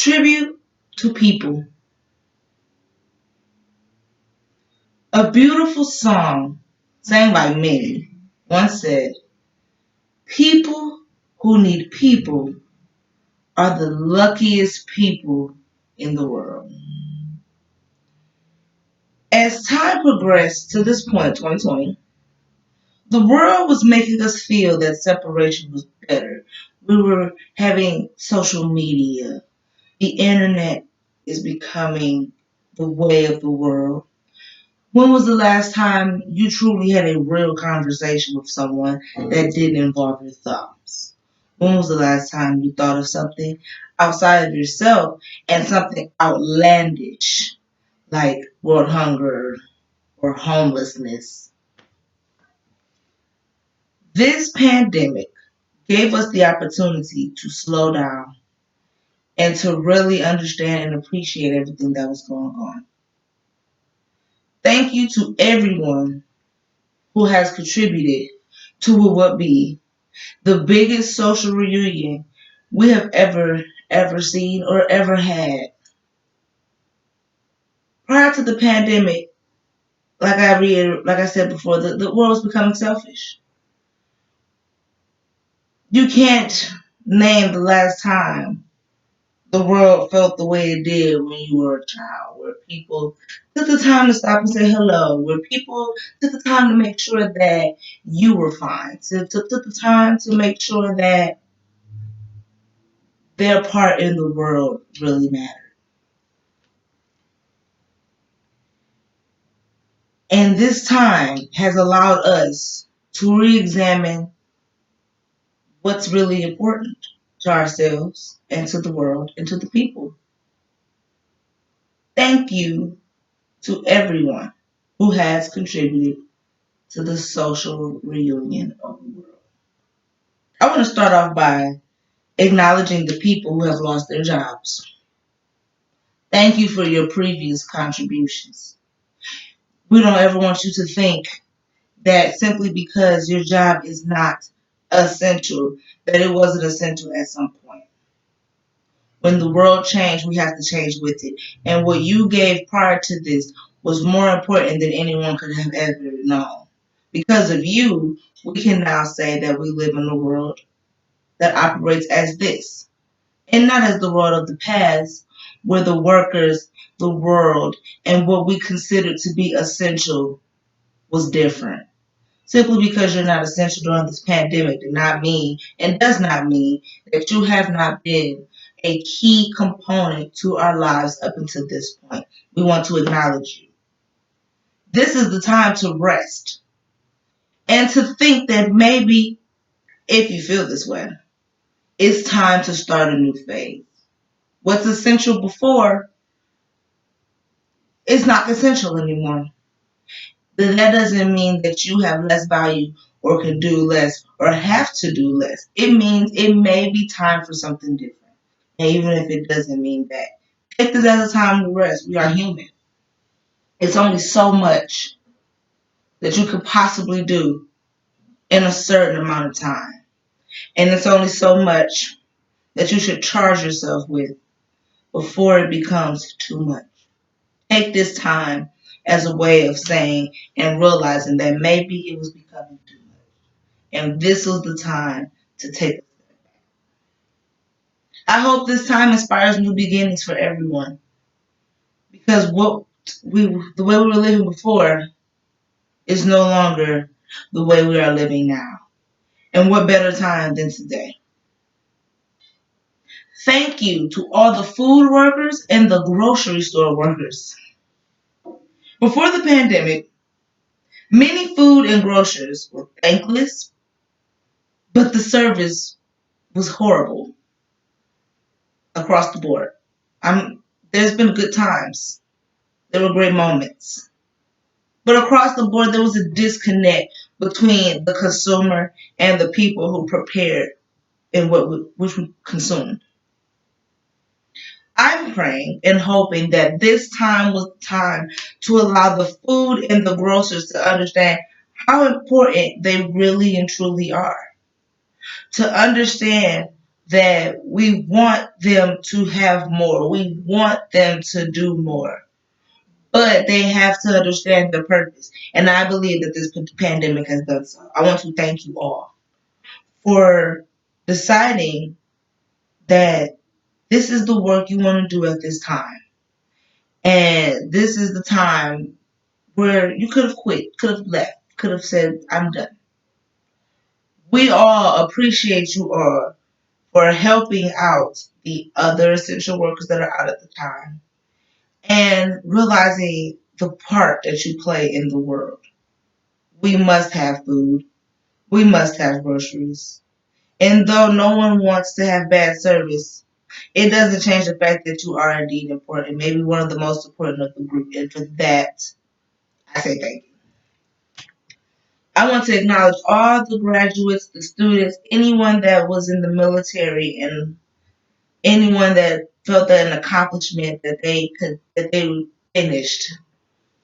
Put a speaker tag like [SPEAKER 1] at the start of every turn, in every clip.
[SPEAKER 1] Tribute to people. A beautiful song sang by many once said, people who need people are the luckiest people in the world. As time progressed to this point, 2020, the world was making us feel that separation was better. We were having social media. The internet is becoming the way of the world. When was the last time you truly had a real conversation with someone that didn't involve your thoughts? When was the last time you thought of something outside of yourself and something outlandish like world hunger or homelessness? This pandemic gave us the opportunity to slow down and to really understand and appreciate everything that was going on. Thank you to everyone who has contributed to what would be the biggest social reunion we have ever seen or ever had. Prior to the pandemic, like I said before, the world was becoming selfish. You can't name the last time the world felt the way it did when you were a child, where people took the time to stop and say hello, where people took the time to make sure that you were fine, took the time to make sure that their part in the world really mattered. And this time has allowed us to re examine what's really important to ourselves and to the world and to the people. Thank you to everyone who has contributed to the social reunion of the world. I want to start off by acknowledging the people who have lost their jobs. Thank you for your previous contributions. We don't ever want you to think that simply because your job is not essential, that it wasn't essential at some point. When the world changed, we have to change with it. And what you gave prior to this was more important than anyone could have ever known. Because of you, we can now say that we live in a world that operates as this, and not as the world of the past, where the workers, the world, and what we considered to be essential was different. Simply because you're not essential during this pandemic did not mean and does not mean that you have not been a key component to our lives up until this point. We want to acknowledge you. This is the time to rest and to think that maybe, if you feel this way, it's time to start a new phase. What's essential before is not essential anymore. Then that doesn't mean that you have less value or can do less or have to do less. It means it may be time for something different. And even if it doesn't mean that, take this as a time to rest. We are human. It's only so much that you could possibly do in a certain amount of time. And it's only so much that you should charge yourself with before it becomes too much. Take this time as a way of saying and realizing that maybe it was becoming too much. And this was the time to take it. I hope this time inspires new beginnings for everyone. Because the way we were living before is no longer the way we are living now. And what better time than today? Thank you to all the food workers and the grocery store workers. Before the pandemic, many food and grocers were thankless, but the service was horrible across the board. There's been good times. There were great moments. But across the board, there was a disconnect between the consumer and the people who prepared and which we consumed. I'm praying and hoping that this time was time to allow the food and the grocers to understand how important they really and truly are. To understand that we want them to have more. We want them to do more. But they have to understand the purpose. And I believe that this pandemic has done so. I want to thank you all for deciding that this is the work you want to do at this time. And this is the time where you could have quit, could have left, could have said, I'm done. We all appreciate you all for helping out the other essential workers that are out at the time and realizing the part that you play in the world. We must have food. We must have groceries. And though no one wants to have bad service, it doesn't change the fact that you are indeed important, maybe one of the most important of the group. And for that, I say thank you. I want to acknowledge all the graduates, the students, anyone that was in the military, and anyone that felt that an accomplishment that they finished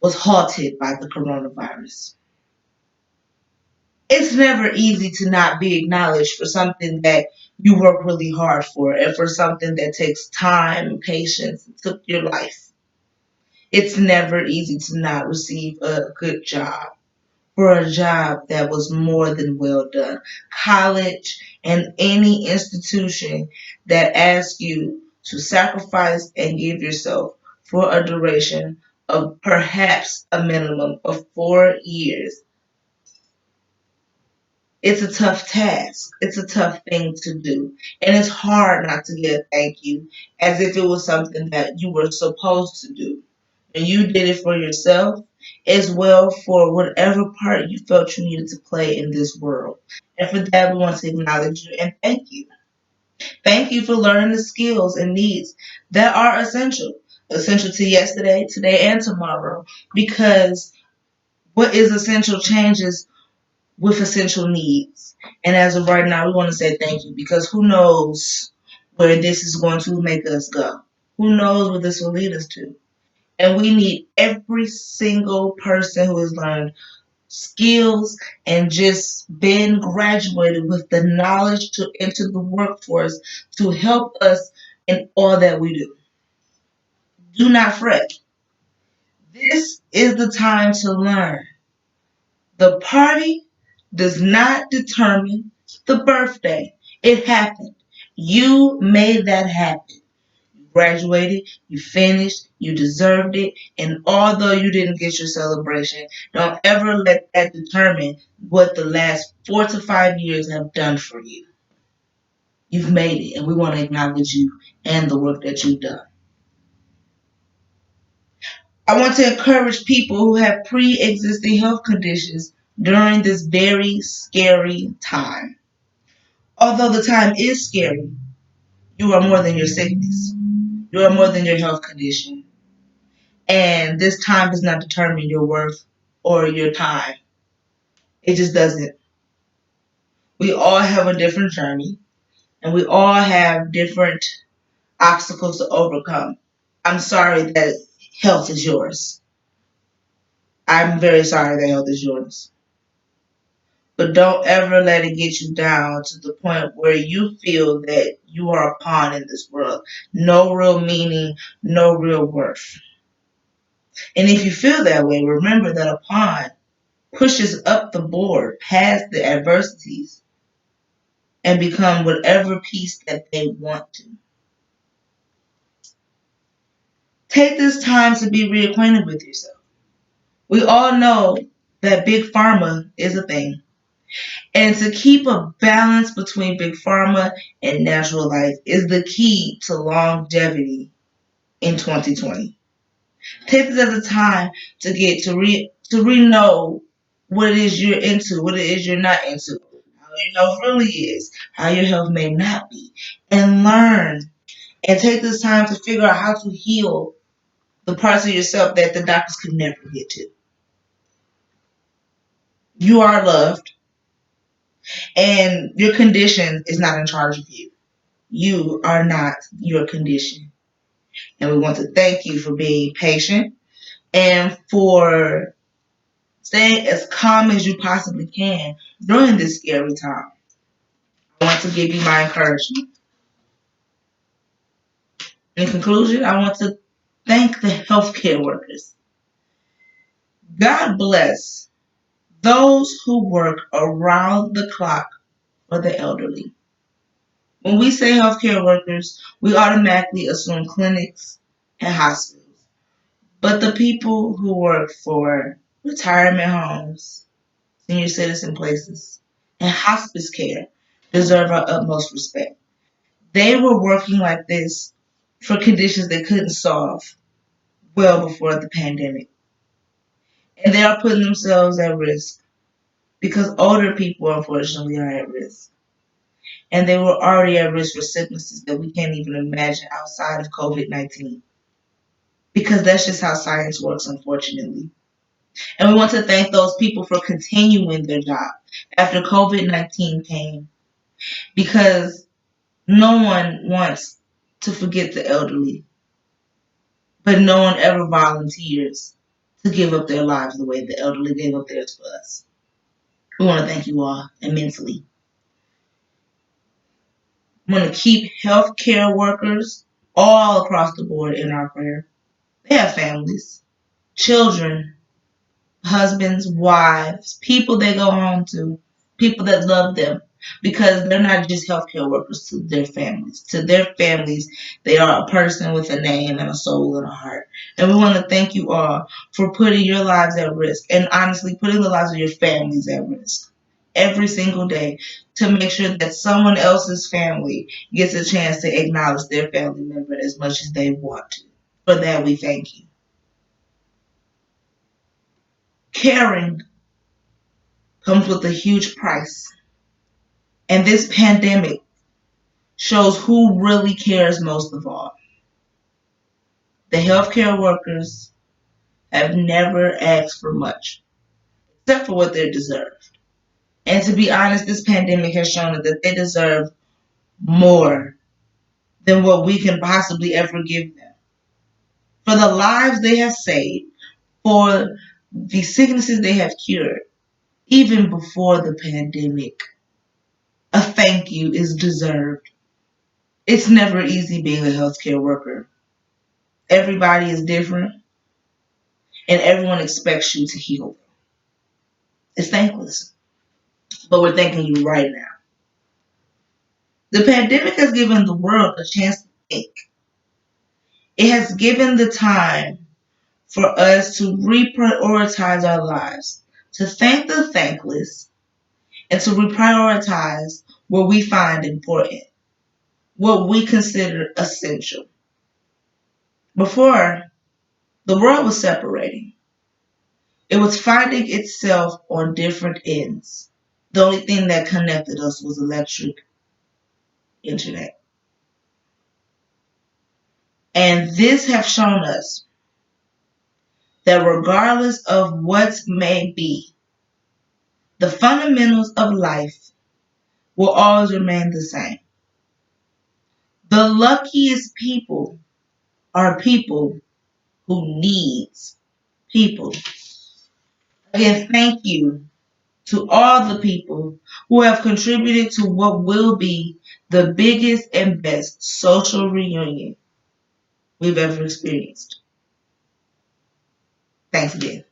[SPEAKER 1] was halted by the coronavirus. It's never easy to not be acknowledged for something that you work really hard for and for something that takes time and patience and took your life. It's never easy to not receive a good job for a job that was more than well done. College and any institution that asks you to sacrifice and give yourself for a duration of perhaps a minimum of 4 years. It's a tough task. It's a tough thing to do. And it's hard not to get a thank you as if it was something that you were supposed to do. And you did it for yourself as well for whatever part you felt you needed to play in this world. And for that, we want to acknowledge you and thank you. Thank you for learning the skills and needs that are essential. Essential to yesterday, today, and tomorrow. Because what is essential changes with essential needs. And as of right now, we want to say thank you because who knows where this is going to make us go? Who knows where this will lead us to? And we need every single person who has learned skills and just been graduated with the knowledge to enter the workforce to help us in all that we do. Do not fret. This is the time to learn. The party does not determine the birthday. It happened. You made that happen. You graduated, you finished, you deserved it, and although you didn't get your celebration, don't ever let that determine what the last 4 to 5 years have done for you. You've made it, and we want to acknowledge you and the work that you've done. I want to encourage people who have pre-existing health conditions during this very scary time. Although the time is scary, you are more than your sickness. You are more than your health condition. And this time does not determine your worth or your time. It just doesn't. We all have a different journey and we all have different obstacles to overcome. I'm sorry that health is yours. I'm very sorry that health is yours. But don't ever let it get you down to the point where you feel that you are a pawn in this world. No real meaning, no real worth. And if you feel that way, remember that a pawn pushes up the board past the adversities and become whatever piece that they want to. Take this time to be reacquainted with yourself. We all know that big pharma is a thing. And to keep a balance between big pharma and natural life is the key to longevity in 2020. Take this as a time to get to know what it is you're into, what it is you're not into, how your health really is, how your health may not be, and learn. And take this time to figure out how to heal the parts of yourself that the doctors could never get to. You are loved, and your condition is not in charge of you. You are not your condition. And we want to thank you for being patient and for staying as calm as you possibly can during this scary time. I want to give you my encouragement. In conclusion, I want to thank the healthcare workers. God bless those who work around the clock for the elderly. When we say healthcare workers, we automatically assume clinics and hospitals. But the people who work for retirement homes, senior citizen places, and hospice care deserve our utmost respect. They were working like this for conditions they couldn't solve well before the pandemic. And they are putting themselves at risk because older people, unfortunately, are at risk. And they were already at risk for sicknesses that we can't even imagine outside of COVID-19. Because that's just how science works, unfortunately. And we want to thank those people for continuing their job after COVID-19 came, because no one wants to forget the elderly, but no one ever volunteers to give up their lives the way the elderly gave up theirs for us. We want to thank you all immensely. We want to keep healthcare workers all across the board in our prayer. They have families, children, husbands, wives, people they go home to, people that love them, because they're not just healthcare workers to their families. To their families, they are a person with a name and a soul and a heart. And we want to thank you all for putting your lives at risk, and honestly, putting the lives of your families at risk every single day to make sure that someone else's family gets a chance to acknowledge their family member as much as they want to. For that, we thank you. Caring comes with a huge price. And this pandemic shows who really cares most of all. The healthcare workers have never asked for much, except for what they deserve. And to be honest, this pandemic has shown us that they deserve more than what we can possibly ever give them. For the lives they have saved, for the sicknesses they have cured, even before the pandemic, a thank you is deserved. It's never easy being a healthcare worker. Everybody is different, and everyone expects you to heal. It's thankless, but we're thanking you right now. The pandemic has given the world a chance to think. It has given the time for us to reprioritize our lives, to thank the thankless, and to reprioritize what we find important, what we consider essential. Before, the world was separating. It was finding itself on different ends. The only thing that connected us was electric internet. And this has shown us that regardless of what may be, the fundamentals of life will always remain the same. The luckiest people are people who needs people. Again, thank you to all the people who have contributed to what will be the biggest and best social reunion we've ever experienced. Thanks again.